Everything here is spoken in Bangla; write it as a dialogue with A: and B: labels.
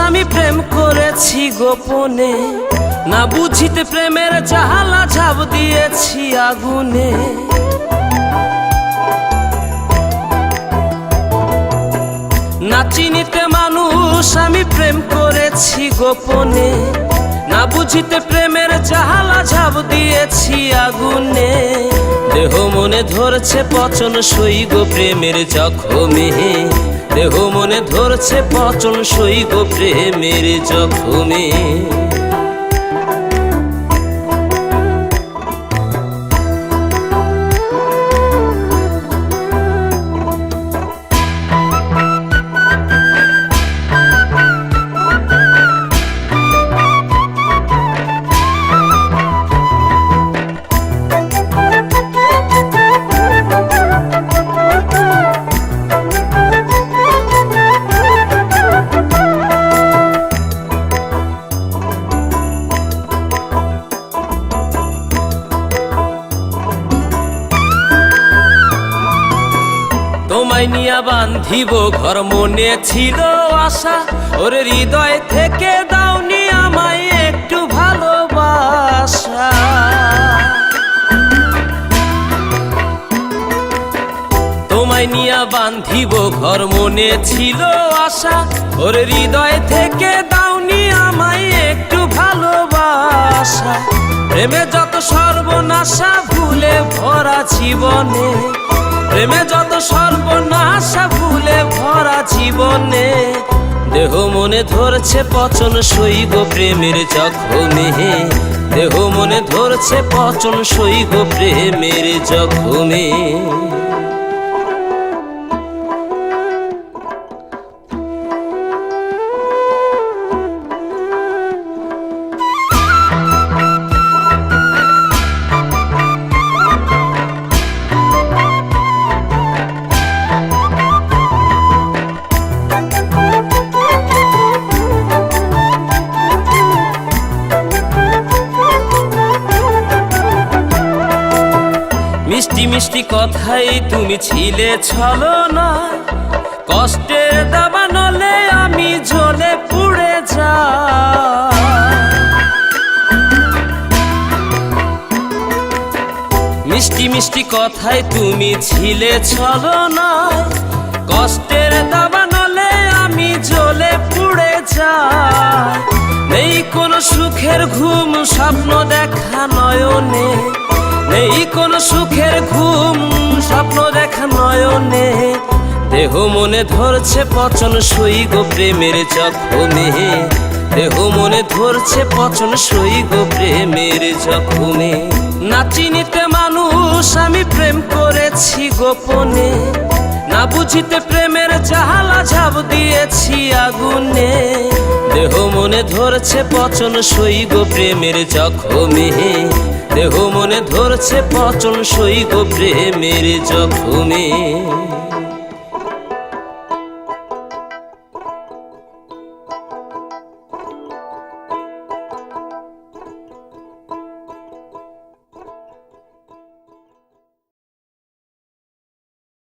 A: আমি প্রেম করেছি গোপনে, না বুঝিতে প্রেমের জাহালা ঝাঁপ দিয়েছি আগুনে। না চিনিতে মানুষ আমি প্রেম করেছি গোপনে, না বুঝিতে প্রেমের জাহালা ঝাঁপ দিয়েছি আগুনে। দেহ মনে ধরছে পচন সই গো প্রেমের জখমে, দেহ মনে ধরছে পচন সই গো প্রেমের জখমে। তোমায় নিয়া বান্ধিব ঘর মনে ছিল আশা, ওরে হৃদয় থেকে দাওনি আমায় একটু ভালোবাসা। তোমায় নিয়া বান্ধিব ঘর মনে ছিল আশা, ওরে হৃদয় থেকে দাওনি আমায় একটু ভালোবাসা। প্রেমে যত সর্বনাশা ভুলে ভরা জীবনে, প্রেমে যত সর্বনাশা ভুলে ভরা জীবনে। দেহ মনে ধরছে পচন সই গো প্রেমের জখমে, দেহ মনে ধরছে পচন সই গো প্রেমের জখমে। মিষ্টি মিষ্টি কথাই তুমি ছিলে ছলনা, কষ্টের দাবানলে আমি জ্বলে পুড়ে যাই। মিষ্টি মিষ্টি কথাই তুমি ছিলে ছলনা, কষ্টের দাবানলে আমি জ্বলে পুড়ে যাই। নেই কোনো সুখের ঘুম স্বপ্ন দেখা নয়নে, নেই কোনো সুখের ঘুম স্বপ্ন দেখা নয়নে। দেহ মনে ধরছে পচন সই গো প্রেমের জখমে, দেহ মনে ধরছে পচন সই গো প্রেমের জখমে। না চিনিতে মানুষ আমি প্রেম করেছি গোপনে, না বুঝিতে প্রেমের জাহালা ঝাঁপ দিয়েছি আগুনে। দেহ মনে ধরছে পচন সই গো প্রেমের জখমে, দেহ মনে ধরছে পচন সই গো প্রেমের জখমে।